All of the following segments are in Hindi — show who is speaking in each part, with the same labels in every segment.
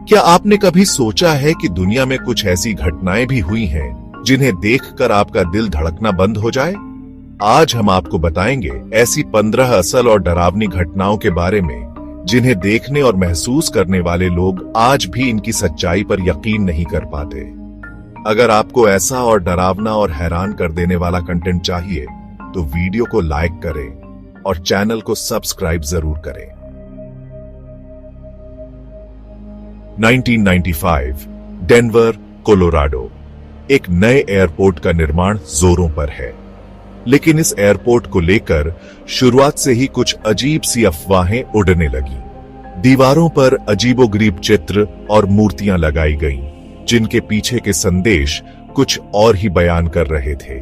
Speaker 1: क्या आपने कभी सोचा है कि दुनिया में कुछ ऐसी घटनाएं भी हुई हैं जिन्हें देखकर आपका दिल धड़कना बंद हो जाए? आज हम आपको बताएंगे ऐसी 15 असल और डरावनी घटनाओं के बारे में जिन्हें देखने और महसूस करने वाले लोग आज भी इनकी सच्चाई पर यकीन नहीं कर पाते। अगर आपको ऐसा और डरावना और हैरान कर देने वाला कंटेंट चाहिए तो वीडियो को लाइक करें और चैनल को सब्सक्राइब जरूर करें। 1995 डेनवर, कोलोराडो। एक नए एयरपोर्ट का निर्माण जोरों पर है, लेकिन इस एयरपोर्ट को लेकर शुरुआत से ही कुछ अजीब सी अफवाहें उड़ने लगी। दीवारों पर अजीबोगरीब चित्र और मूर्तियां लगाई गईं, जिनके पीछे के संदेश कुछ और ही बयान कर रहे थे।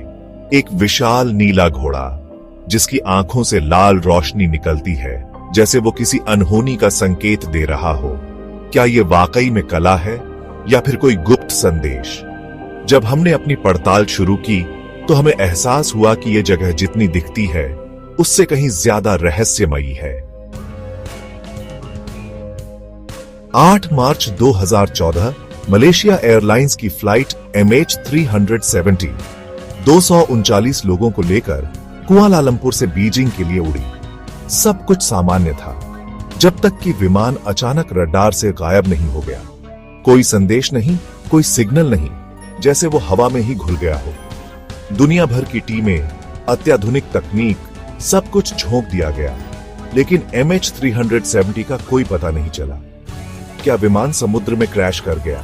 Speaker 1: एक विशाल नीला घोड़ा जिसकी आंखों से लाल रोशनी निकलती है, जैसे वो किसी अनहोनी का संकेत दे रहा हो। क्या ये वाकई में कला है या फिर कोई गुप्त संदेश? जब हमने अपनी पड़ताल शुरू की तो हमें एहसास हुआ कि यह जगह जितनी दिखती है उससे कहीं ज्यादा रहस्यमयी है। 8 मार्च 2014 मलेशिया एयरलाइंस की फ्लाइट MH370 239 लोगों को लेकर कुआलालंपुर से बीजिंग के लिए उड़ी। सब कुछ सामान्य था जब तक कि विमान अचानक रडार से गायब नहीं हो गया। कोई संदेश नहीं, कोई सिग्नल नहीं, जैसे वो हवा में ही घुल गया हो। दुनिया भर की टीमें, अत्याधुनिक तकनीक, सब कुछ झोंक दिया गया, लेकिन MH370 का कोई पता नहीं चला। क्या विमान समुद्र में क्रैश कर गया?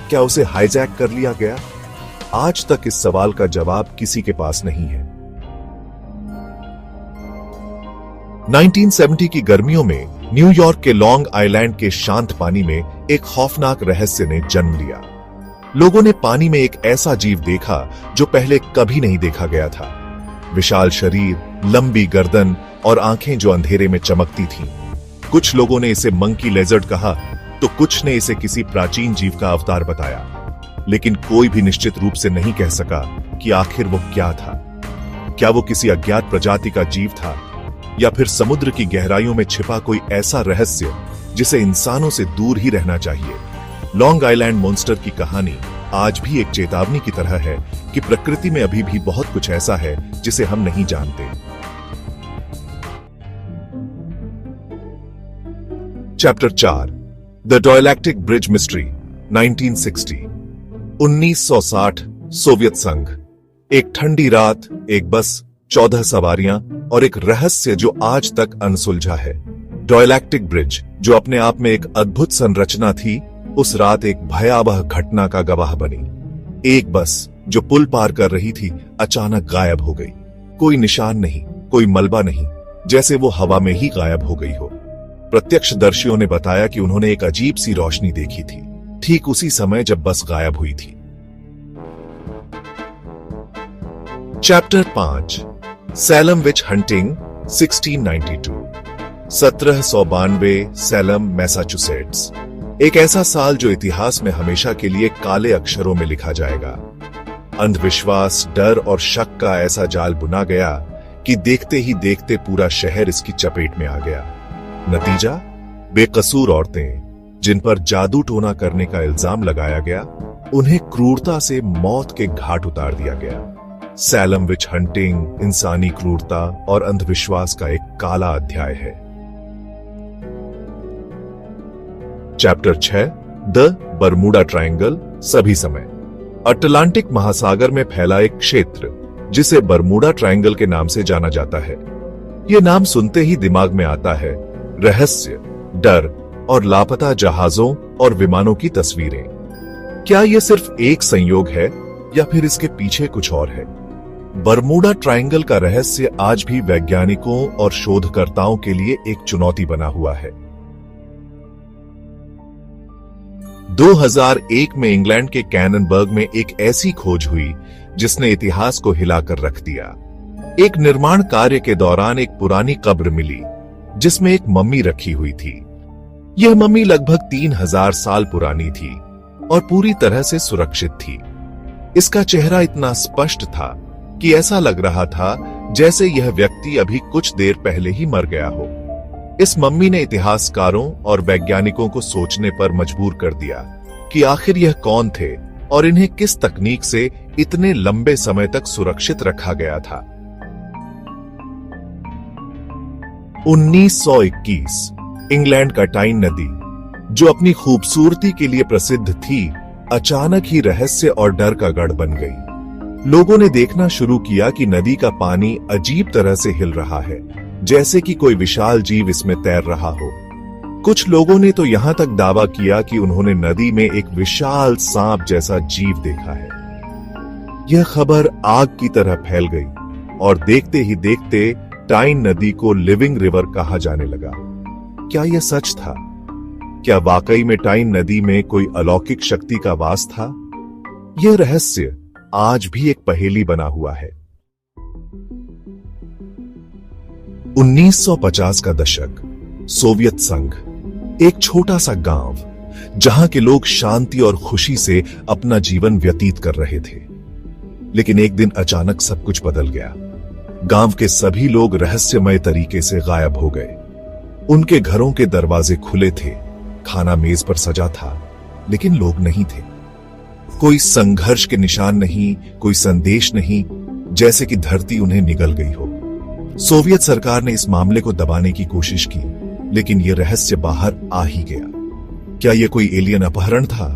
Speaker 1: क्या उसे हाईजैक कर लिया गया? आज तक इस सवाल का जवाब किसी के पास नहीं है। 1970 की गर्मियों में न्यूयॉर्क के लॉन्ग आइलैंड के शांत पानी में एक खौफनाक रहस्य ने जन्म लिया। लोगों ने पानी में एक ऐसा जीव देखा जो पहले कभी नहीं देखा गया था। विशाल शरीर, लंबी गर्दन और आंखें जो अंधेरे में चमकती थीं। कुछ लोगों ने इसे मंकी लेजर्ड कहा तो कुछ ने इसे किसी प्राचीन जीव का अवतार बताया, लेकिन कोई भी निश्चित रूप से नहीं कह सका कि आखिर वो क्या था। क्या वो किसी अज्ञात प्रजाति का जीव था या फिर समुद्र की गहराइयों में छिपा कोई ऐसा रहस्य जिसे इंसानों से दूर ही रहना चाहिए? लॉन्ग आइलैंड मॉन्स्टर की कहानी आज भी एक चेतावनी की तरह है कि प्रकृति में अभी भी बहुत कुछ ऐसा है जिसे हम नहीं जानते। Chapter 4, the dialectic bridge mystery. 1960 1960 Soviet संघ। एक ठंडी रात, एक बस, 14 सवारियां और एक रहस्य जो आज तक अनसुलझा है। डायलैक्टिक ब्रिज, जो अपने आप में एक अद्भुत संरचना थी, उस रात एक भयावह घटना का गवाह बनी। एक बस जो पुल पार कर रही थी अचानक गायब हो गई। कोई निशान नहीं, कोई मलबा नहीं, जैसे वो हवा में ही गायब हो गई हो। प्रत्यक्षदर्शियों ने बताया कि उन्होंने एक अजीब सी रोशनी देखी थी, ठीक उसी समय जब बस गायब हुई थी। चैप्टर 5, सैलम विच हंटिंग। 1692 1792 slam, Massachusetts. एक ऐसा साल जो इतिहास में हमेशा के लिए काले अक्षरों में लिखा जाएगा। अंधविश्वास, डर और शक का ऐसा जाल बुना गया कि देखते ही देखते पूरा शहर इसकी चपेट में आ गया। नतीजा, बेकसूर औरतें जिन पर जादू टोना करने का इल्जाम लगाया गया, उन्हें क्रूरता से मौत के घाट उतार दिया गया। सैलम विच हंटिंग इंसानी क्रूरता और अंधविश्वास का एक काला अध्याय है। Chapter 6, the Bermuda triangle. सभी समय अटलांटिक महासागर में फैला एक क्षेत्र जिसे बरमूडा ट्रायंगल के नाम से जाना जाता है। यह नाम सुनते ही दिमाग में आता है रहस्य, डर और लापता जहाजों और विमानों की तस्वीरें। क्या यह सिर्फ एक संयोग है या फिर इसके पीछे कुछ और है? बरमूडा ट्रायंगल का रहस्य आज भी वैज्ञानिकों और शोधकर्ताओं के लिए एक चुनौती बना हुआ है। 2001 में इंग्लैंड के कैननबर्ग में एक ऐसी खोज हुई जिसने इतिहास को हिलाकर रख दिया। एक निर्माण कार्य के दौरान एक पुरानी कब्र मिली जिसमें एक मम्मी रखी हुई थी। यह मम्मी लगभग 3000 साल पुरानी थी और पूरी तरह से सुरक्षित थी। इसका चेहरा इतना स्पष्ट था कि ऐसा लग रहा था जैसे यह व्यक्ति अभी कुछ देर पहले ही मर गया हो। इस मम्मी ने इतिहासकारों और वैज्ञानिकों को सोचने पर मजबूर कर दिया कि आखिर यह कौन थे और इन्हें किस तकनीक से इतने लंबे समय तक सुरक्षित रखा गया था। 1921 इंग्लैंड का टाइन नदी, जो अपनी खूबसूरती के लिए प्रसिद्ध थी, अचानक ही रहस्य और डर का गढ़ बन गई। लोगों ने देखना शुरू किया कि नदी का पानी अजीब तरह से हिल रहा है, जैसे कि कोई विशाल जीव इसमें तैर रहा हो। कुछ लोगों ने तो यहां तक दावा किया कि उन्होंने नदी में एक विशाल सांप जैसा जीव देखा है। यह खबर आग की तरह फैल गई और देखते ही देखते टाइन नदी को लिविंग रिवर कहा जाने लगा। क्या यह सच था? क्या वाकई में टाइन नदी में कोई अलौकिक शक्ति का वास था? यह रहस्य आज भी एक पहेली बना हुआ है। 1950 का दशक, सोवियत संघ, एक छोटा सा गांव जहां के लोग शांति और खुशी से अपना जीवन व्यतीत कर रहे थे। लेकिन एक दिन अचानक सब कुछ बदल गया। गांव के सभी लोग रहस्यमय तरीके से गायब हो गए। उनके घरों के दरवाजे खुले थे, खाना मेज पर सजा था, लेकिन लोग नहीं थे। कोई संघर्ष के निशान नहीं, कोई संदेश नहीं, जैसे कि धरती उन्हें निगल गई हो। सोवियत सरकार ने इस मामले को दबाने की कोशिश की, लेकिन यह रहस्य बाहर आ ही गया। क्या यह कोई एलियन अपहरण था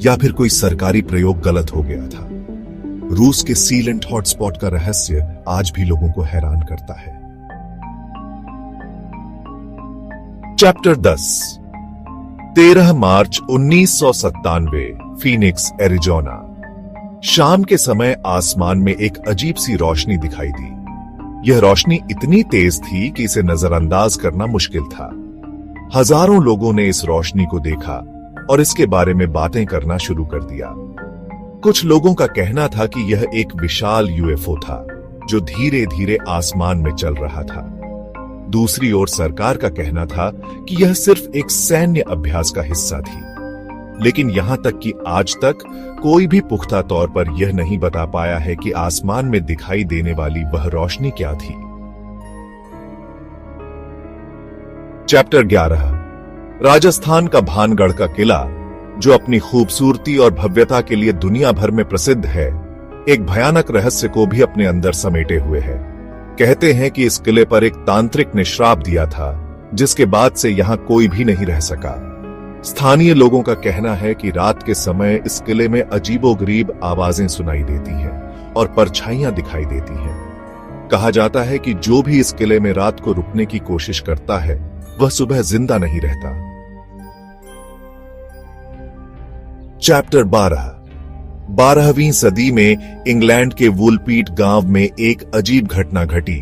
Speaker 1: या फिर कोई सरकारी प्रयोग गलत हो गया था? रूस के सीलेंट हॉटस्पॉट का रहस्य आज भी लोगों को हैरान करता है। चैप्टर 10, 13 मार्च 1997, फीनिक्स, एरिजोना। शाम के समय आसमान में एक अजीब सी रोशनी दिखाई दी। यह रोशनी इतनी तेज थी कि इसे नजरअंदाज करना मुश्किल था। हजारों लोगों ने इस रोशनी को देखा और इसके बारे में बातें करना शुरू कर दिया। कुछ लोगों का कहना था कि यह एक विशाल यूएफओ था जो धीरे धीरे आसमान में चल रहा था। दूसरी ओर सरकार का कहना था कि यह सिर्फ एक सैन्य अभ्यास का हिस्सा थी। लेकिन यहां तक कि आज तक कोई भी पुख्ता तौर पर यह नहीं बता पाया है कि आसमान में दिखाई देने वाली वह रोशनी क्या थी। चैप्टर 11, राजस्थान का भानगढ़ का किला, जो अपनी खूबसूरती और भव्यता के लिए दुनिया भर में प्रसिद्ध है, एक भयानक रहस्य को भी अपने अंदर समेटे हुए है। कहते हैं कि इस किले पर एक तांत्रिक ने श्राप दिया था, जिसके बाद से यहां कोई भी नहीं रह सका। स्थानीय लोगों का कहना है कि रात के समय इस किले में अजीबोगरीब आवाजें सुनाई देती हैं और परछाइयां दिखाई देती हैं। कहा जाता है कि जो भी इस किले में रात को रुकने की कोशिश करता है, वह सुबह जिंदा नहीं रहता। चैप्टर 12, 12वीं सदी में इंग्लैंड के वुलपीट गांव में एक अजीब घटना घटी।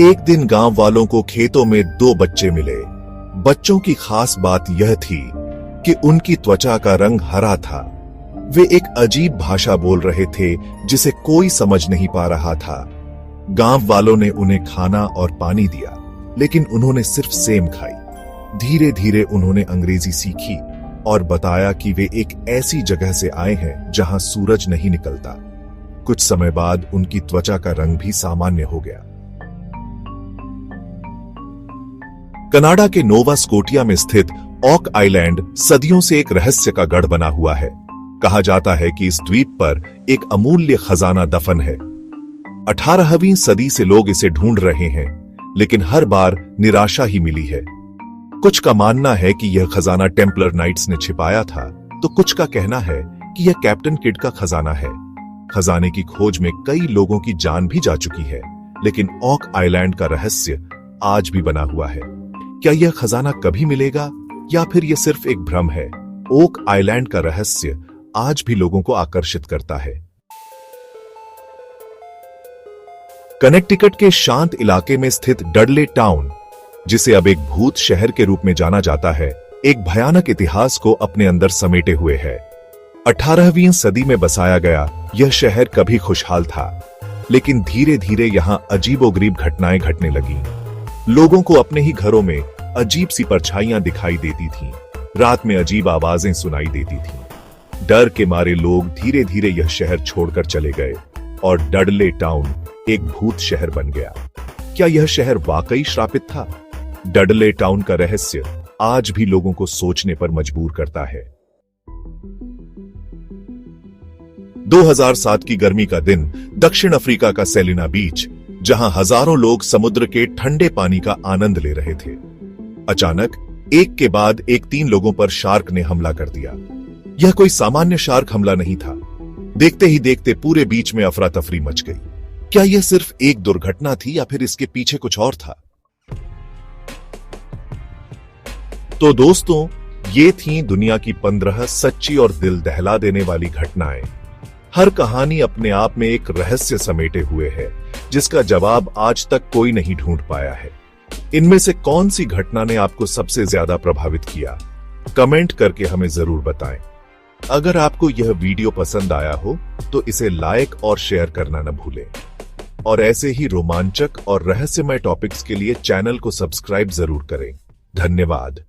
Speaker 1: एक दिन गांव वालों को खेतों में 2 बच्चे मिले। बच्चों की खास बात यह थी कि उनकी त्वचा का रंग हरा था। वे एक अजीब भाषा बोल रहे थे जिसे कोई समझ नहीं पा रहा था। गांव वालों ने उन्हें खाना और पानी दिया, लेकिन उन्होंने सिर्फ सेम खाई। धीरे धीरे उन्होंने अंग्रेजी सीखी और बताया कि वे एक ऐसी जगह से आए हैं जहां सूरज नहीं निकलता। कुछ समय बाद उनकी त्वचा का रंग भी सामान्य हो गया। कनाडा के नोवा स्कोटिया में स्थित ऑक आइलैंड सदियों से एक रहस्य का गढ़ बना हुआ है। कहा जाता है कि इस द्वीप पर एक अमूल्य खजाना दफन है। 18वीं सदी से लोग इसे ढूंढ रहे हैं, लेकिन हर बार निराशा ही मिली है। कुछ का मानना है कि यह खजाना टेम्पलर नाइट्स ने छिपाया था, तो कुछ का कहना है कि यह कैप्टन किड का खजाना है। खजाने की खोज में कई लोगों की जान भी जा चुकी है, लेकिन ऑक आइलैंड का रहस्य आज भी बना हुआ है। क्या यह खजाना कभी मिलेगा या फिर यह सिर्फ एक भ्रम है? ओक आइलैंड का रहस्य आज भी लोगों को आकर्षित करता है। कनेक्टिकट के शांत इलाके में स्थित डडले टाउन, जिसे अब एक भूत शहर के रूप में जाना जाता है, एक भयानक इतिहास को अपने अंदर समेटे हुए है। 18वीं सदी में बसाया गया यह शहर कभी खुशहाल था, लेकिन धीरे धीरे यहां अजीबोगरीब घटनाएं घटने लगीं। लोगों को अपने ही घरों में अजीब सी परछाइयां दिखाई देती थीं, रात में अजीब आवाजें सुनाई देती थीं। डर के मारे लोग धीरे धीरे यह शहर छोड़कर चले गए और डडले टाउन एक भूत शहर बन गया। क्या यह शहर वाकई श्रापित था डडले टाउन का रहस्य आज भी लोगों को सोचने पर मजबूर करता है। 2007 की गर्मी का दिन दक्षिण अफ्रीका का सेलिना बीच, जहां हजारों लोग समुद्र के ठंडे पानी का आनंद ले रहे थे। अचानक एक के बाद एक 3 लोगों पर शार्क ने हमला कर दिया। यह कोई सामान्य शार्क हमला नहीं था। देखते ही देखते पूरे बीच में अफरा तफरी मच गई। क्या यह सिर्फ एक दुर्घटना थी या फिर इसके पीछे कुछ और था? तो दोस्तों, ये थी दुनिया की 15 सच्ची और दिल दहला देने वाली घटनाएं। हर कहानी अपने आप में एक रहस्य समेटे हुए है, जिसका जवाब आज तक कोई नहीं ढूंढ पाया है। इनमें से कौन सी घटना ने आपको सबसे ज्यादा प्रभावित किया? कमेंट करके हमें जरूर बताएं। अगर आपको यह वीडियो पसंद आया हो तो इसे लाइक और शेयर करना न भूलें। और ऐसे ही रोमांचक और रहस्यमय टॉपिक्स के लिए चैनल को सब्सक्राइब जरूर करें। धन्यवाद।